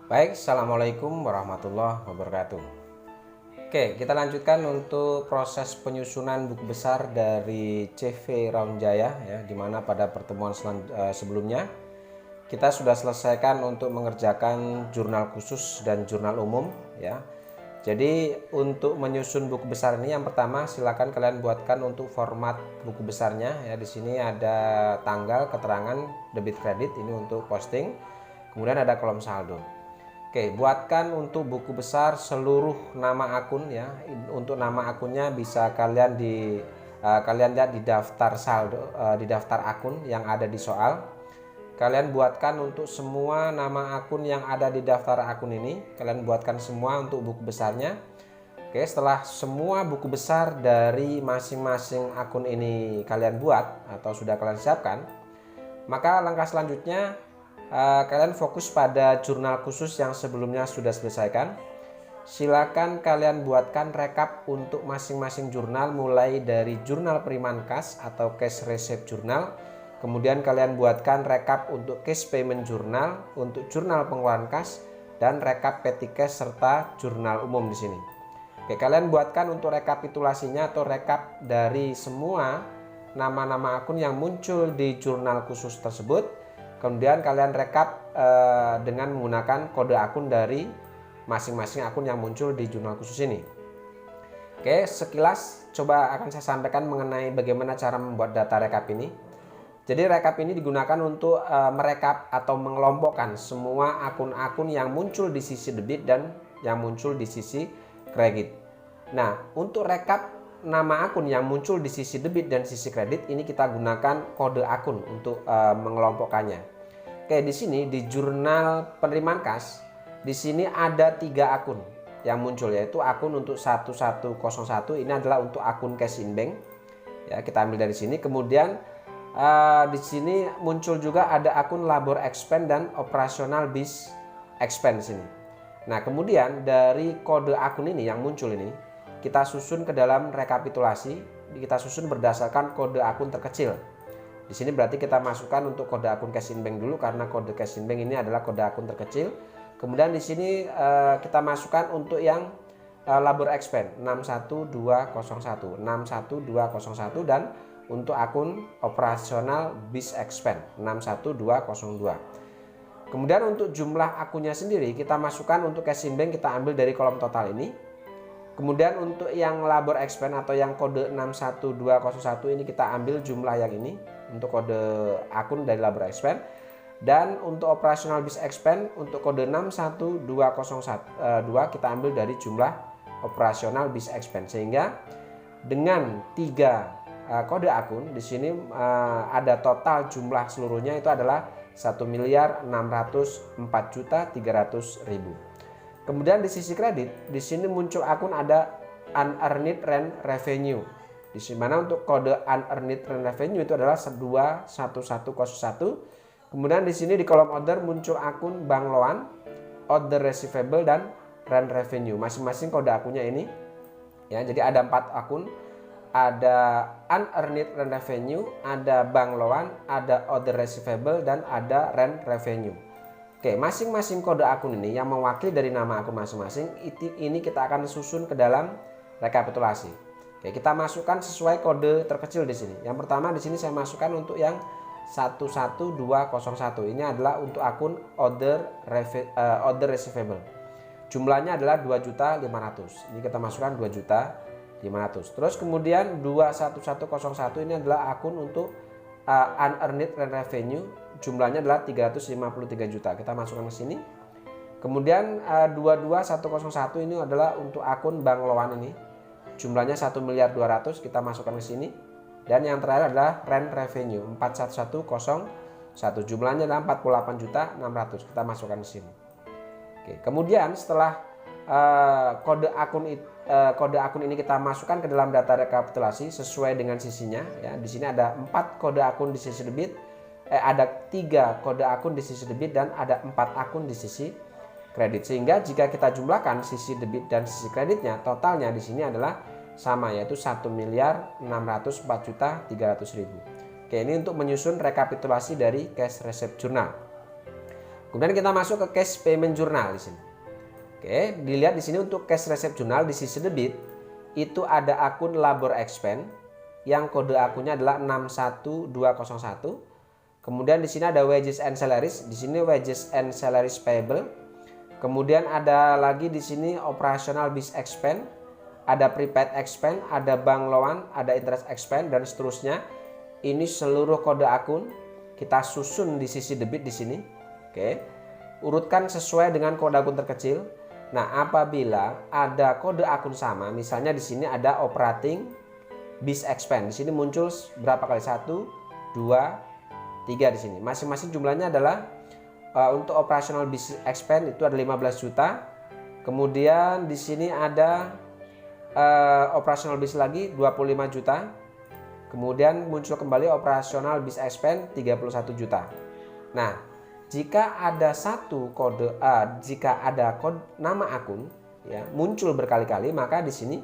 Baik, Assalamualaikum warahmatullahi wabarakatuh. Oke, kita lanjutkan untuk proses penyusunan buku besar dari CV Raunjaya ya, dimana pada pertemuan sebelumnya kita sudah selesaikan untuk mengerjakan jurnal khusus dan jurnal umum ya. Jadi untuk menyusun buku besar ini yang pertama silakan kalian buatkan untuk format buku besarnya ya. Di sini ada tanggal, keterangan, debit kredit ini untuk posting. Kemudian ada kolom saldo. Oke, buatkan untuk buku besar seluruh nama akun ya. Untuk nama akunnya bisa kalian lihat di daftar saldo, di daftar akun yang ada di soal. Kalian buatkan untuk semua nama akun yang ada di daftar akun ini. Kalian buatkan semua untuk buku besarnya. Oke, setelah semua buku besar dari masing-masing akun ini kalian buat atau sudah kalian siapkan, maka langkah selanjutnya kalian fokus pada jurnal khusus yang sebelumnya sudah selesaikan. Silakan kalian buatkan rekap untuk masing-masing jurnal, mulai dari jurnal penerimaan kas atau cash receipt jurnal. Kemudian kalian buatkan rekap untuk cash payment jurnal, untuk jurnal pengeluaran kas, dan rekap petty cash serta jurnal umum di sini. Oke, kalian buatkan untuk rekapitulasinya atau rekap dari semua nama-nama akun yang muncul di jurnal khusus tersebut. Kemudian kalian rekap dengan menggunakan kode akun dari masing-masing akun yang muncul di jurnal khusus ini. Oke, sekilas coba akan saya sampaikan mengenai bagaimana cara membuat data rekap ini. Jadi rekap ini digunakan untuk merekap atau mengelompokkan semua akun-akun yang muncul di sisi debit dan yang muncul di sisi kredit. Nah, untuk rekap nama akun yang muncul di sisi debit dan sisi kredit ini kita gunakan kode akun untuk mengelompokkannya. Oke, di sini di jurnal penerimaan kas, di sini ada 3 akun yang muncul, yaitu akun untuk 1101 ini adalah untuk akun cash in bank. Ya, kita ambil dari sini. Kemudian di sini muncul juga ada akun labor expense dan operasional bis expense ini. Nah, kemudian dari kode akun ini yang muncul ini kita susun ke dalam rekapitulasi, kita susun berdasarkan kode akun terkecil. Di sini berarti kita masukkan untuk kode akun cash in bank dulu karena kode cash in bank ini adalah kode akun terkecil. Kemudian di sini kita masukkan untuk yang labor expense 61201, 61201 dan untuk akun operasional bis expense 61202. Kemudian untuk jumlah akunnya sendiri kita masukkan untuk cash in bank, kita ambil dari kolom total ini. Kemudian untuk yang labor expense atau yang kode 61201 ini kita ambil jumlah yang ini untuk kode akun dari labor expense. Dan untuk operasional bis expense untuk kode 61202 kita ambil dari jumlah operasional bis expense. Sehingga dengan 3 kode akun di sini ada total jumlah seluruhnya itu adalah 1.604.300.000. Kemudian di sisi kredit, di sini muncul akun ada unearned rent revenue. Di mana untuk kode unearned rent revenue itu adalah 21101. Kemudian di sini di kolom order muncul akun bank loan, order receivable dan rent revenue. Masing-masing kode akunnya ini. Ya, jadi ada 4 akun. Ada unearned rent revenue, ada bank loan, ada order receivable dan ada rent revenue. Oke, masing-masing kode akun ini yang mewakili dari nama akun masing-masing ini kita akan susun ke dalam rekapitulasi. Oke, kita masukkan sesuai kode terkecil di sini. Yang pertama di sini saya masukkan untuk yang 11201. Ini adalah untuk akun order receivable. Jumlahnya adalah 2.500.000. Ini kita masukkan 2.500.000. Terus kemudian 21101 ini adalah akun untuk unearned rent revenue. Jumlahnya adalah 353 juta. Kita masukkan ke sini. Kemudian 22101 ini adalah untuk akun bank loan ini. Jumlahnya 1.200.000, kita masukkan ke sini. Dan yang terakhir adalah rent revenue 41101. Jumlahnya adalah 48.600.000. Kita masukkan ke sini. Oke, kemudian setelah kode akun ini kita masukkan ke dalam data rekapitulasi sesuai dengan sisinya ya. Di sini ada 4 kode akun di sisi debit. Ada 3 kode akun di sisi debit dan ada 4 akun di sisi kredit. Sehingga jika kita jumlahkan sisi debit dan sisi kreditnya, totalnya di sini adalah sama, yaitu 1.604.300.000. Oke, ini untuk menyusun rekapitulasi dari cash receipt journal. Kemudian kita masuk ke cash payment journal di sini. Oke, dilihat di sini untuk cash receipt journal di sisi debit itu ada akun labor expense yang kode akunnya adalah 61201. Kemudian di sini ada wages and salaries, di sini wages and salaries payable. Kemudian ada lagi di sini operational bis expense, ada prepaid expense, ada bank loan, ada interest expense dan seterusnya. Ini seluruh kode akun kita susun di sisi debit di sini. Oke. Urutkan sesuai dengan kode akun terkecil. Nah, apabila ada kode akun sama, misalnya di sini ada operating bis expense. Di sini muncul berapa kali? 1, 2, 3 di sini. Masing-masing jumlahnya adalah untuk operational bis expense itu ada 15 juta. Kemudian di sini ada operational bis lagi 25 juta. Kemudian muncul kembali operational bis expense 31 juta. Nah, jika ada satu kode jika ada kode nama akun ya muncul berkali-kali, maka di sini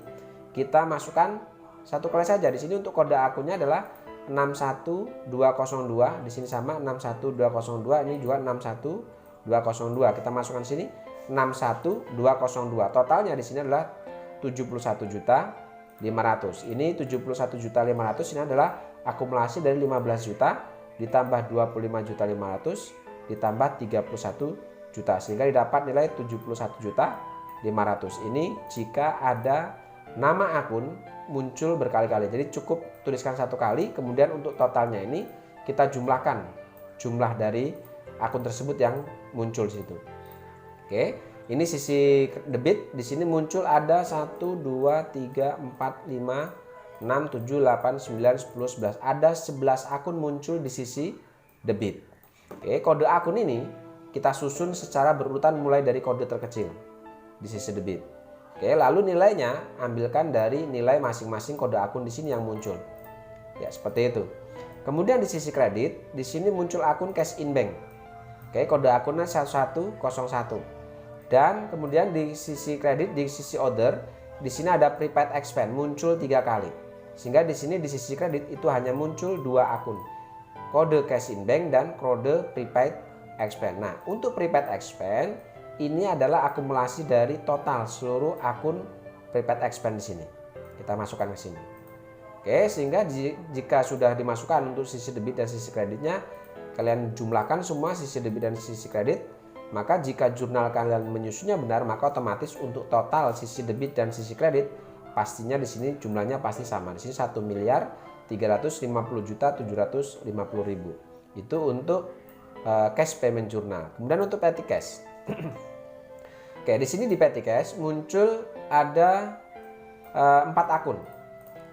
kita masukkan satu kali saja. Di sini untuk kode akunnya adalah 61202, di sini sama 61202, ini juga 61202. Kita masukkan sini 61202. Totalnya di sini adalah 71.500.000. Ini 71.500.000 ini adalah akumulasi dari 15 juta ditambah 25.500.000 ditambah 31 juta sehingga didapat nilai 71.500.000. Ini jika ada nama akun muncul berkali-kali. Jadi cukup tuliskan satu kali, kemudian untuk totalnya ini kita jumlahkan jumlah dari akun tersebut yang muncul di situ. Oke, ini sisi debit. Di sini muncul ada 1 2 3 4 5 6 7 8 9 10 11. Ada 11 akun muncul di sisi debit. Oke, kode akun ini kita susun secara berurutan mulai dari kode terkecil di sisi debit. Oke, lalu nilainya ambilkan dari nilai masing-masing kode akun di sini yang muncul. Ya, seperti itu. Kemudian di sisi kredit, di sini muncul akun cash in bank. Oke, kode akunnya 1101. Dan kemudian di sisi kredit, di sisi order, di sini ada prepaid expense muncul 3 kali. Sehingga di sini di sisi kredit itu hanya muncul 2 akun. Kode cash in bank dan kode prepaid expense. Nah, untuk prepaid expense ini adalah akumulasi dari total seluruh akun prepaid expense di sini. Kita masukkan ke sini. Oke, sehingga jika sudah dimasukkan untuk sisi debit dan sisi kreditnya, kalian jumlahkan semua sisi debit dan sisi kredit, maka jika jurnal kalian menyusunnya benar, maka otomatis untuk total sisi debit dan sisi kredit pastinya di sini jumlahnya pasti sama. Di sini 1.350.750.000. Itu untuk cash payment journal. Kemudian untuk petty cash. Oke, di sini di petty cash muncul ada 4 akun.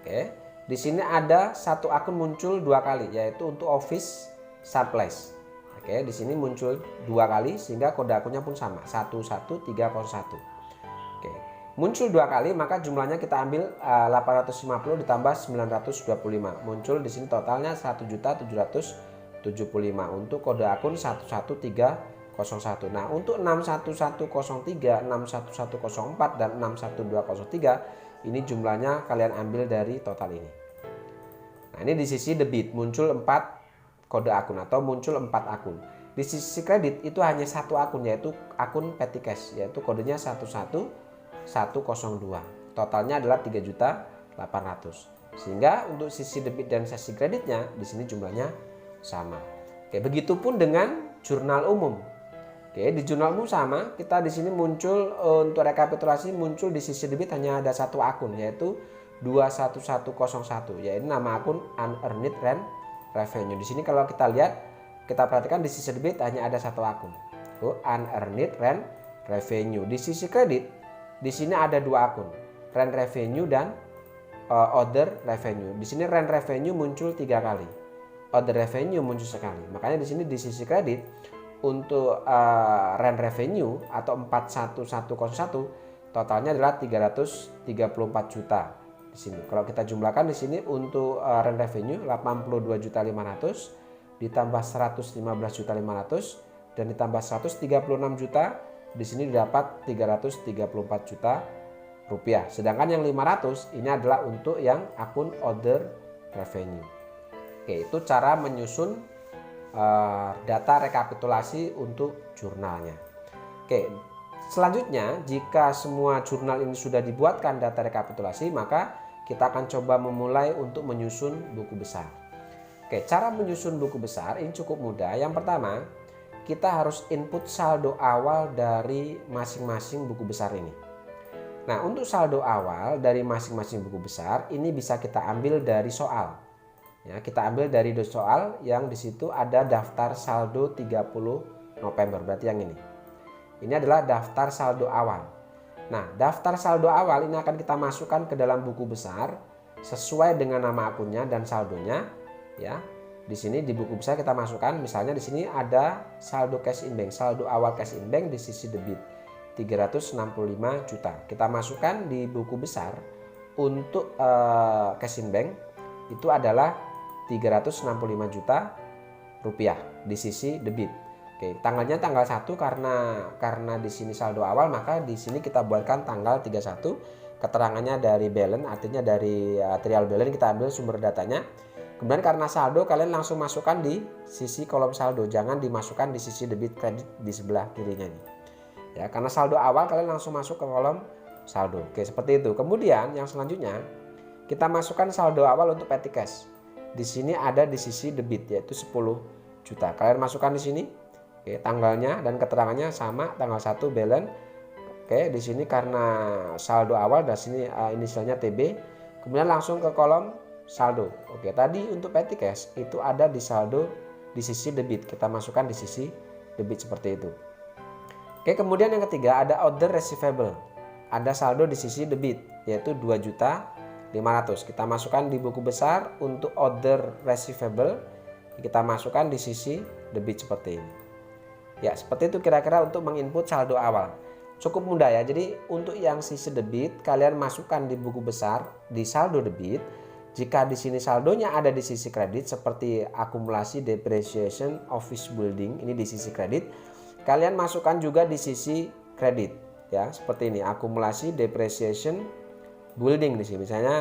Oke, di sini ada satu akun muncul 2 kali, yaitu untuk office supplies. Oke, di sini muncul 2 kali sehingga kode akunnya pun sama 11301. Oke, muncul 2 kali maka jumlahnya kita ambil 850 ditambah 925. Muncul di sini totalnya 1.775 untuk kode akun 11301. Nah, untuk 61103, 61104 dan 61203 ini jumlahnya kalian ambil dari total ini. Nah, ini di sisi debit muncul 4 kode akun atau muncul 4 akun. Di sisi kredit itu hanya 1 akun, yaitu akun petty cash, yaitu kodenya 11102. Totalnya adalah 3.800.000. Sehingga untuk sisi debit dan sisi kreditnya di sini jumlahnya sama. Oke, begitupun dengan jurnal umum. Oke, di jurnal umum sama, kita di sini muncul untuk rekapitulasi muncul di sisi debit hanya ada 1 akun, yaitu 21101, yaitu nama akun unearned rent revenue. Di sini kalau kita lihat, kita perhatikan di sisi debit hanya ada 1 akun, unearned rent revenue. Di sisi kredit, di sini ada 2 akun, rent revenue dan other revenue. Di sini rent revenue muncul 3 kali, other revenue muncul sekali. Makanya di sini di sisi kredit untuk rent revenue atau 41101 totalnya adalah 334 juta di sini. Kalau kita jumlahkan di sini untuk rent revenue 82.500.000 ditambah 115.500.000 dan ditambah 136 juta, di sini didapat 334 juta rupiah. Sedangkan yang 500 ini adalah untuk yang akun other revenue. Oke, itu cara menyusun data rekapitulasi untuk jurnalnya. Oke, selanjutnya jika semua jurnal ini sudah dibuatkan data rekapitulasi, maka kita akan coba memulai untuk menyusun buku besar. Oke, cara menyusun buku besar ini cukup mudah. Yang pertama, kita harus input saldo awal dari masing-masing buku besar ini. Nah, untuk saldo awal dari masing-masing buku besar ini bisa kita ambil dari soal. Ya, kita ambil dari soal yang di situ ada daftar saldo 30 November, berarti yang ini. Ini adalah daftar saldo awal. Nah, daftar saldo awal ini akan kita masukkan ke dalam buku besar sesuai dengan nama akunnya dan saldonya. Ya, di sini di buku besar kita masukkan, misalnya di sini ada saldo cash in bank, saldo awal cash in bank di sisi debit 365 juta. Kita masukkan di buku besar untuk cash in bank itu adalah 365 juta rupiah di sisi debit. Oke, tanggalnya tanggal 1 karena di sini saldo awal, maka di sini kita buatkan tanggal 31. Keterangannya dari balance, artinya dari trial balance kita ambil sumber datanya. Kemudian karena saldo kalian langsung masukkan di sisi kolom saldo, jangan dimasukkan di sisi debit kredit di sebelah kirinya nih. Ya, karena saldo awal kalian langsung masuk ke kolom saldo. Oke, seperti itu. Kemudian yang selanjutnya kita masukkan saldo awal untuk petty cash. Di sini ada di sisi debit yaitu 10 juta. Kalian masukkan di sini. Oke, tanggalnya dan keterangannya sama, tanggal 1 balance. Oke, di sini karena saldo awal dan sini inisialnya TB. Kemudian langsung ke kolom saldo. Oke, tadi untuk petty cash itu ada di saldo di sisi debit. Kita masukkan di sisi debit seperti itu. Oke, kemudian yang ketiga ada order receivable. Ada saldo di sisi debit yaitu 2.500.000. Kita masukkan di buku besar untuk order receivable. Kita masukkan di sisi debit seperti ini. Ya, seperti itu kira-kira untuk menginput saldo awal. Cukup mudah ya. Jadi untuk yang sisi debit kalian masukkan di buku besar di saldo debit. Jika di sini saldonya ada di sisi kredit seperti akumulasi depreciation office building, ini di sisi kredit, kalian masukkan juga di sisi kredit ya, seperti ini akumulasi depreciation building di sini. Misalnya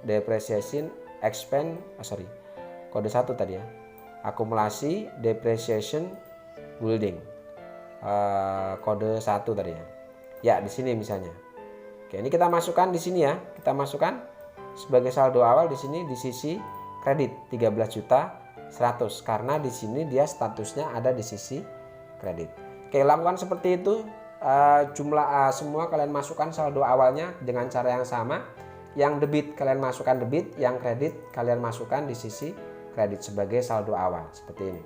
depreciation expense kode 1 tadi ya. Akumulasi depreciation building. Kode 1 tadi ya. Ya, di sini misalnya. Oke, ini kita masukkan di sini ya. Kita masukkan sebagai saldo awal di sini di sisi kredit 13.100.000 karena di sini dia statusnya ada di sisi kredit. Oke, lakukan seperti itu. Jumlah semua kalian masukkan saldo awalnya dengan cara yang sama. Yang debit kalian masukkan debit, yang kredit kalian masukkan di sisi kredit sebagai saldo awal seperti ini.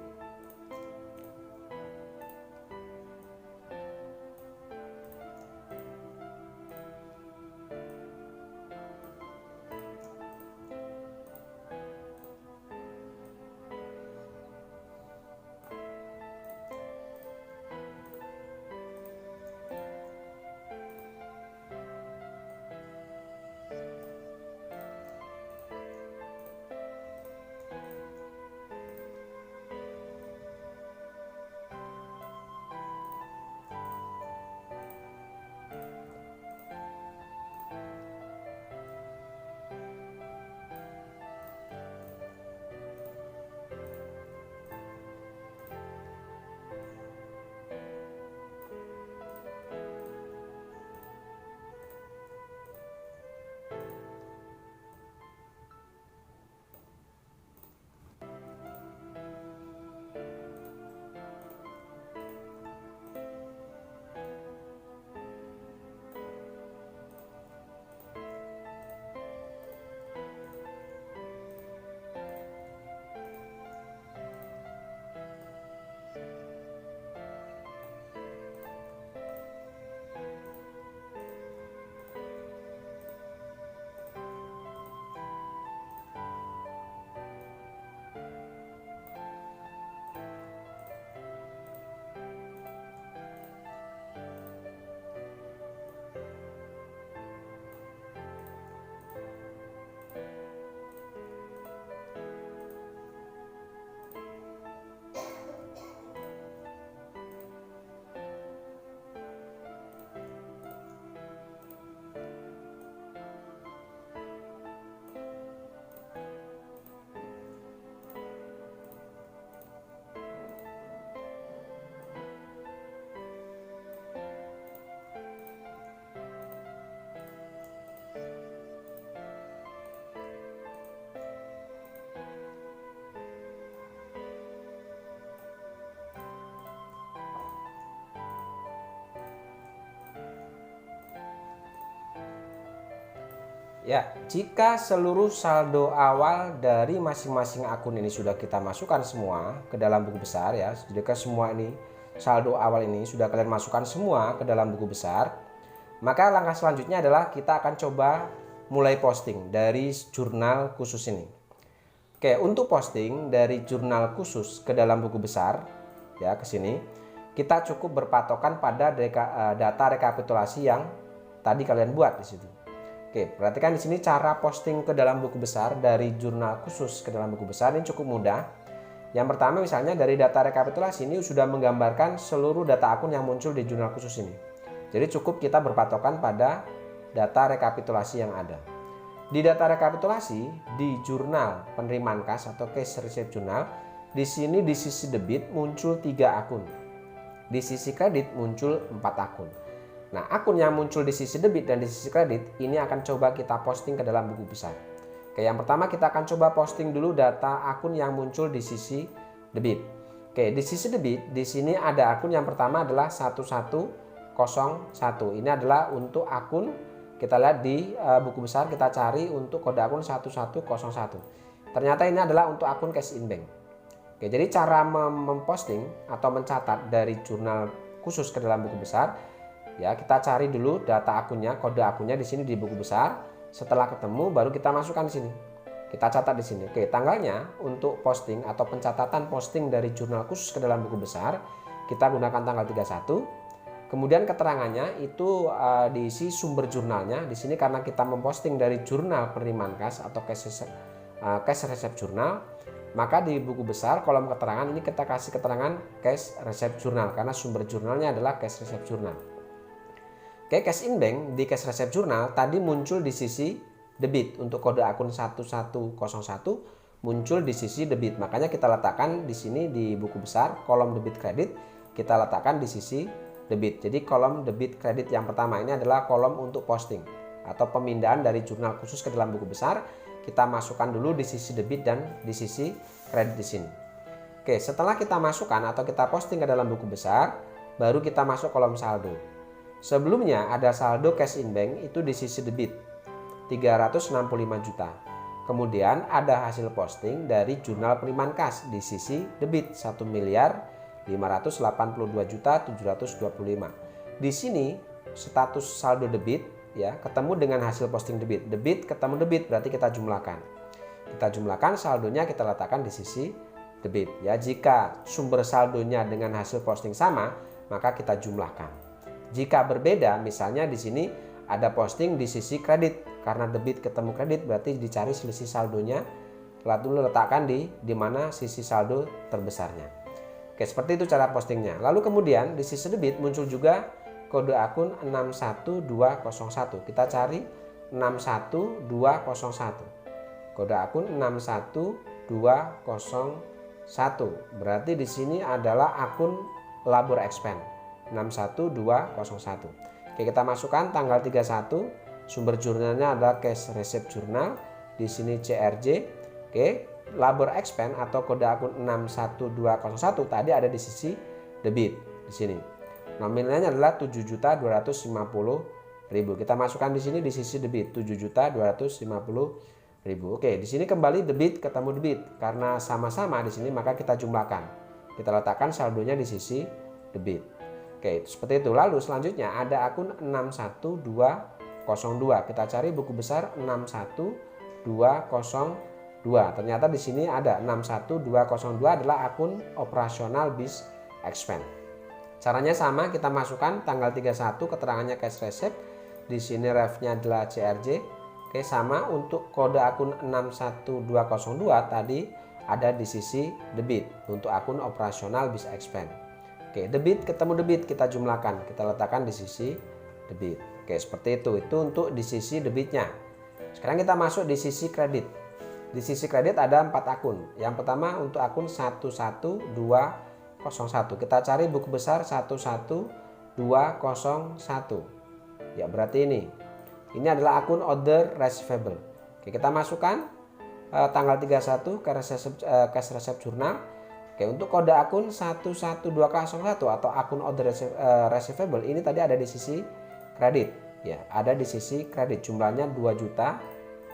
Ya, jika seluruh saldo awal dari masing-masing akun ini sudah kita masukkan semua ke dalam buku besar ya, jika semua ini saldo awal ini sudah kalian masukkan semua ke dalam buku besar, maka langkah selanjutnya adalah kita akan coba mulai posting dari jurnal khusus ini. Oke, untuk posting dari jurnal khusus ke dalam buku besar ya ke sini, kita cukup berpatokan pada data rekapitulasi yang tadi kalian buat di situ. Oke, perhatikan di sini cara posting ke dalam buku besar dari jurnal khusus ke dalam buku besar ini cukup mudah. Yang pertama misalnya dari data rekapitulasi ini sudah menggambarkan seluruh data akun yang muncul di jurnal khusus ini. Jadi cukup kita berpatokan pada data rekapitulasi yang ada. Di data rekapitulasi di jurnal penerimaan kas atau cash receipt journal, di sini di sisi debit muncul 3 akun. Di sisi kredit muncul 4 akun. Nah, akun yang muncul di sisi debit dan di sisi kredit ini akan coba kita posting ke dalam buku besar. Oke, yang pertama kita akan coba posting dulu data akun yang muncul di sisi debit. Oke, di sisi debit di sini ada akun yang pertama adalah 1101. Ini adalah untuk akun, kita lihat di buku besar, kita cari untuk kode akun 1101. Ternyata ini adalah untuk akun cash in bank. Oke, jadi cara memposting atau mencatat dari jurnal khusus ke dalam buku besar, ya kita cari dulu data akunnya, kode akunnya di sini di buku besar. Setelah ketemu baru kita masukkan di sini. Kita catat di sini. Oke, tanggalnya untuk posting atau pencatatan posting dari jurnal khusus ke dalam buku besar kita gunakan tanggal 31. Kemudian keterangannya itu diisi sumber jurnalnya. Di sini karena kita memposting dari jurnal penerimaan kas atau cash receipt journal, maka di buku besar kolom keterangan ini kita kasih keterangan cash receipt journal karena sumber jurnalnya adalah cash receipt journal. Oke, cash in bank di cash receipt journal tadi muncul di sisi debit. Untuk kode akun 1101 muncul di sisi debit. Makanya kita letakkan di sini di buku besar kolom debit kredit kita letakkan di sisi debit. Jadi kolom debit kredit yang pertama ini adalah kolom untuk posting atau pemindahan dari jurnal khusus ke dalam buku besar. Kita masukkan dulu di sisi debit dan di sisi kredit di sini. Oke, setelah kita masukkan atau kita posting ke dalam buku besar, baru kita masuk kolom saldo. Sebelumnya ada saldo cash in bank itu di sisi debit 365 juta. Kemudian ada hasil posting dari jurnal penerimaan kas di sisi debit 1.582.725. Di sini status saldo debit ya ketemu dengan hasil posting debit. Debit ketemu debit berarti kita jumlahkan. Kita jumlahkan saldonya kita letakkan di sisi debit. Ya, jika sumber saldonya dengan hasil posting sama, maka kita jumlahkan. Jika berbeda, misalnya di sini ada posting di sisi kredit, karena debit ketemu kredit berarti dicari selisih saldonya, lalu letakkan di mana sisi saldo terbesarnya. Oke, seperti itu cara postingnya. Lalu kemudian di sisi debit muncul juga kode akun 61201. Kita cari 61201. Kode akun 61201. Berarti di sini adalah akun labor expense. 61201. Oke, kita masukkan tanggal 31, sumber jurnalnya adalah cash receipt journal, di sini CRJ. Oke, labor expense atau kode akun 61201 tadi ada di sisi debit di sini. Nominalnya adalah 7.250.000. Kita masukkan di sini di sisi debit 7.250.000. Oke, di sini kembali debit ketemu debit. Karena sama-sama di sini maka kita jumlahkan. Kita letakkan saldonya di sisi debit. Oke, seperti itu. Lalu selanjutnya ada akun 61202. Kita cari buku besar 61202. Ternyata di sini ada 61202 adalah akun operasional bis expense. Caranya sama, kita masukkan tanggal 31 keterangannya cash receipt. Di sini refnya adalah CRJ. Oke, sama untuk kode akun 61202 tadi ada di sisi debit untuk akun operasional bis expense. Oke, debit ketemu debit kita jumlahkan, kita letakkan di sisi debit. Oke, seperti itu. Itu untuk di sisi debitnya. Sekarang kita masuk di sisi kredit. Di sisi kredit ada 4 akun. Yang pertama untuk akun 11201. Kita cari buku besar 11201. Ya, berarti ini. Ini adalah akun order receivable. Oke, kita masukkan tanggal 31 cash receipt journal. Oke, untuk kode akun 11201 atau akun order receivable ini tadi ada di sisi kredit. Ya, ada di sisi kredit jumlahnya 2 juta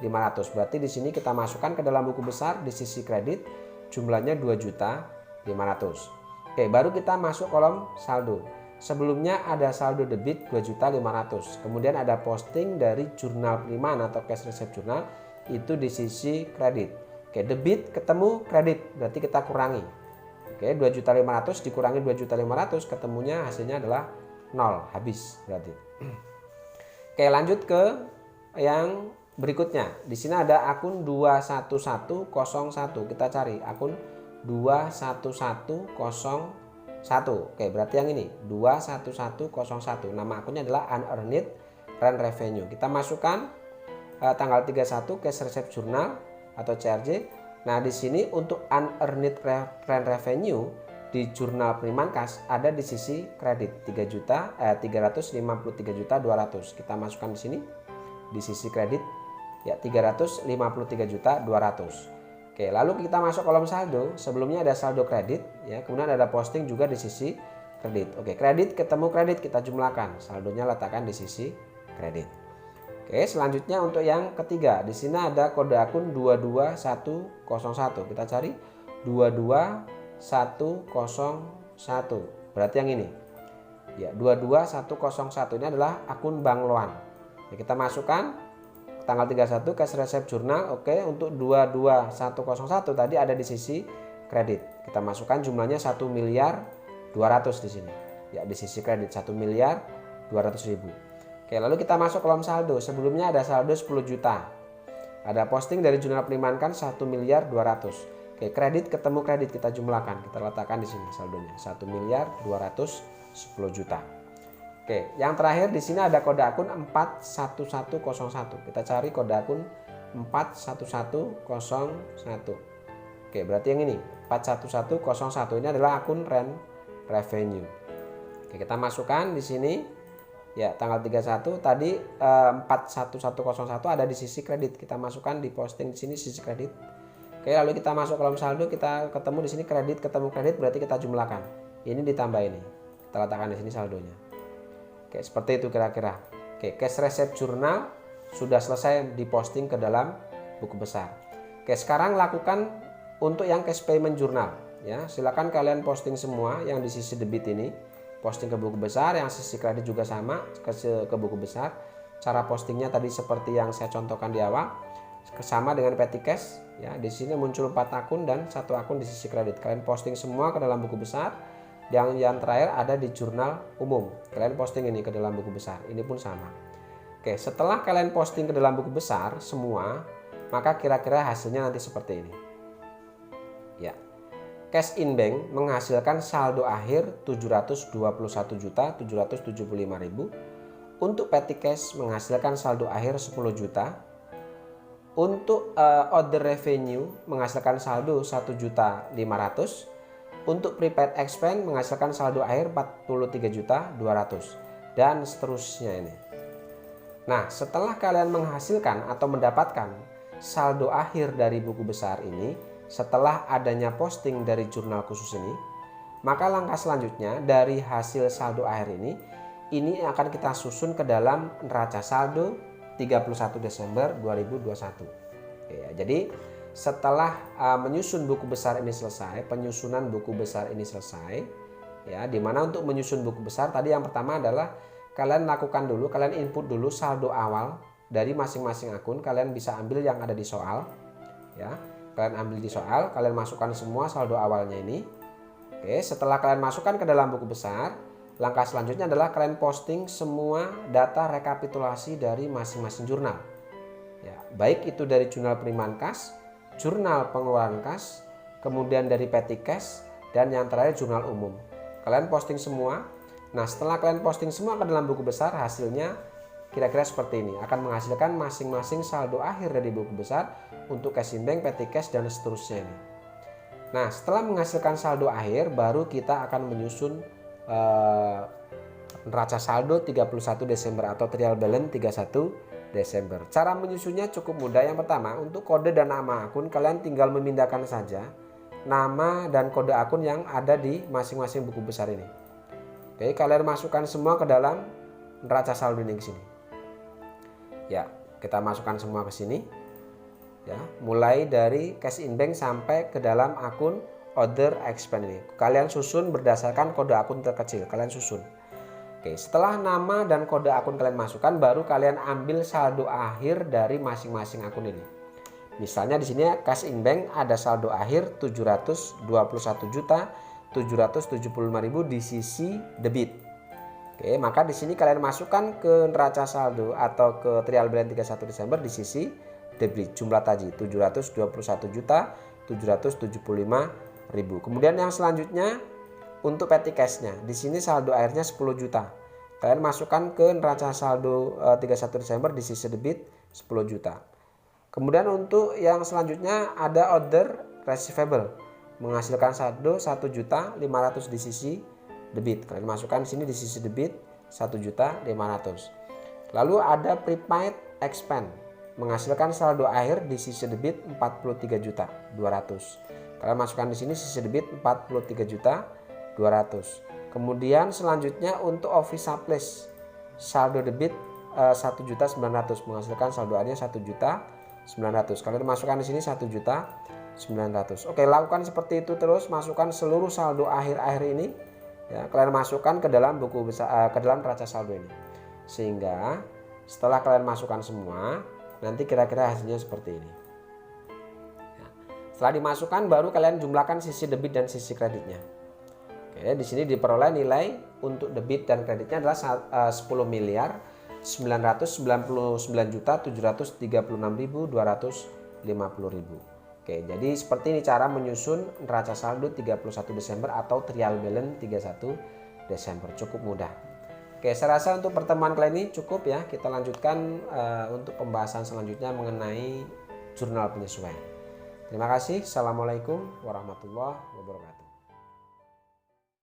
500. Berarti di sini kita masukkan ke dalam buku besar di sisi kredit jumlahnya 2.500.000. Oke, baru kita masuk kolom saldo. Sebelumnya ada saldo debit 2.500.000. Kemudian ada posting dari jurnal Priman atau cash receipt jurnal itu di sisi kredit. Oke, debit ketemu kredit, berarti kita kurangi. Oke, 2.500.000 dikurangi 2.500.000 ketemunya hasilnya adalah 0, habis berarti. Oke, lanjut ke yang berikutnya. Di sini ada akun 21101. Kita cari akun 21101. Oke, berarti yang ini 21101. Nama akunnya adalah Unearned Rent Revenue. Kita masukkan tanggal 31 cash receipt journal atau CRJ. Nah, di sini untuk Unearned Rent Revenue di jurnal Priman Cash ada di sisi kredit 353.200.000. Kita masukkan di sini di sisi kredit ya 353.200.000. Oke, lalu kita masuk kolom saldo. Sebelumnya ada saldo kredit ya, kemudian ada posting juga di sisi kredit. Oke, kredit ketemu kredit kita jumlahkan, saldonya letakkan di sisi kredit. Oke, selanjutnya untuk yang ketiga, di sini ada kode akun 22101. Kita cari 22101. Berarti yang ini. Ya, 22101 ini adalah akun Bank Loan. Ya, kita masukkan tanggal 31 cash receipt journal. Oke, untuk 22101 tadi ada di sisi kredit. Kita masukkan jumlahnya 1.200.000 di sini. Ya, di sisi kredit 1.200.000. Oke, lalu kita masuk kolom saldo. Sebelumnya ada saldo 10 juta. Ada posting dari jurnal Priman kan 1.200.000. Oke, kredit ketemu kredit kita jumlahkan. Kita letakkan di sini saldonya 1.210 juta. Oke, yang terakhir di sini ada kode akun 41101. Kita cari kode akun 41101. Oke, berarti yang ini 41101 ini adalah akun rent revenue. Oke, kita masukkan di sini ya tanggal 31 tadi 41101 ada di sisi kredit. Kita masukkan di posting di sini sisi kredit. Oke, lalu kita masuk kolom saldo, kita ketemu di sini kredit ketemu kredit berarti kita jumlahkan. Ini ditambah ini. Kita letakkan di sini saldonya. Oke, seperti itu kira-kira. Oke, cash receipt journal sudah selesai diposting ke dalam buku besar. Oke, sekarang lakukan untuk yang cash payment journal ya. Silakan kalian posting semua yang di sisi debit ini, posting ke buku besar, yang sisi kredit juga sama ke buku besar. Cara postingnya tadi seperti yang saya contohkan di awal. Sama dengan petty cash ya. Di sini muncul 4 akun dan 1 akun di sisi kredit. Kalian posting semua ke dalam buku besar. Yang terakhir ada di jurnal umum. Kalian posting ini ke dalam buku besar. Ini pun sama. Oke, setelah kalian posting ke dalam buku besar semua, maka kira-kira hasilnya nanti seperti ini. Ya. Cash in bank menghasilkan saldo akhir 721.775.000. Untuk petty cash menghasilkan saldo akhir 10 juta. Untuk order revenue menghasilkan saldo 1.500.000. Untuk prepaid expense menghasilkan saldo akhir 43.200.000 dan seterusnya ini. Nah, setelah kalian menghasilkan atau mendapatkan saldo akhir dari buku besar ini, setelah adanya posting dari jurnal khusus ini, maka langkah selanjutnya dari hasil saldo akhir ini akan kita susun ke dalam neraca saldo 31 Desember 2021. Ya, jadi setelah menyusun buku besar ini selesai, penyusunan buku besar ini selesai, ya, dimana untuk menyusun buku besar tadi yang pertama adalah kalian lakukan dulu, kalian input dulu saldo awal dari masing-masing akun. Kalian bisa ambil yang ada di soal, ya, kalian ambil di soal, kalian masukkan semua saldo awalnya ini. Oke, setelah kalian masukkan ke dalam buku besar, langkah selanjutnya adalah kalian posting semua data rekapitulasi dari masing-masing jurnal, ya, baik itu dari jurnal Priman Cash, jurnal pengeluaran kas, kemudian dari petty cash, dan yang terakhir jurnal umum. Kalian posting semua. Nah, setelah kalian posting semua ke dalam buku besar, hasilnya kira-kira seperti ini. Akan menghasilkan masing-masing saldo akhir dari buku besar untuk cash in bank, petty cash, dan seterusnya ini. Nah, setelah menghasilkan saldo akhir, baru kita akan menyusun neraca saldo 31 Desember atau trial balance 31 Desember. Cara menyusunnya cukup mudah. Yang pertama, untuk kode dan nama akun kalian tinggal memindahkan saja nama dan kode akun yang ada di masing-masing buku besar ini. Oke, kalian masukkan semua ke dalam neraca saldo ini ke sini. Ya, kita masukkan semua ke sini. ya, mulai dari cash in bank sampai ke dalam akun other expense ini. Kalian susun berdasarkan kode akun terkecil, kalian susun. Oke, setelah nama dan kode akun kalian masukkan, baru kalian ambil saldo akhir dari masing-masing akun ini. Misalnya di sini cash in bank ada saldo akhir 721.775.000 di sisi debit. Oke, maka di sini kalian masukkan ke neraca saldo atau ke trial balance 31 Desember di sisi debit jumlah tadi 721.775.000. Kemudian yang selanjutnya untuk petty cash-nya, di sini saldo akhirnya 10 juta. Kalian masukkan ke neraca saldo 31 Desember di sisi debit 10 juta. Kemudian untuk yang selanjutnya ada other receivable, menghasilkan saldo 1.500.000 di sisi debit. Kalian masukkan di sini di sisi debit 1.500.000. Lalu ada prepaid expense, menghasilkan saldo akhir di sisi debit 43.200.000. Kalian masukkan di sini sisi debit 43.200.000. Kemudian selanjutnya untuk office supplies, saldo debit 1.900.000, menghasilkan saldo akhirnya 1.900.000. Kalian masukkan di sini 1.900.000. Oke, lakukan seperti itu terus, masukkan seluruh saldo akhir-akhir ini, ya, kalian masukkan ke dalam buku besar, ke dalam neraca saldo ini. Sehingga setelah kalian masukkan semua, nanti kira-kira hasilnya seperti ini. Ya, setelah dimasukkan, baru kalian jumlahkan sisi debit dan sisi kreditnya. Oke, di sini diperoleh nilai untuk debit dan kreditnya adalah 10.999.736.250.000. Oke, jadi seperti ini cara menyusun neraca saldo 31 Desember atau trial balance 31 Desember. Cukup mudah. Oke, saya rasa untuk pertemuan kali ini cukup ya. Kita lanjutkan untuk pembahasan selanjutnya mengenai jurnal penyesuaian. Terima kasih. Assalamualaikum warahmatullahi wabarakatuh.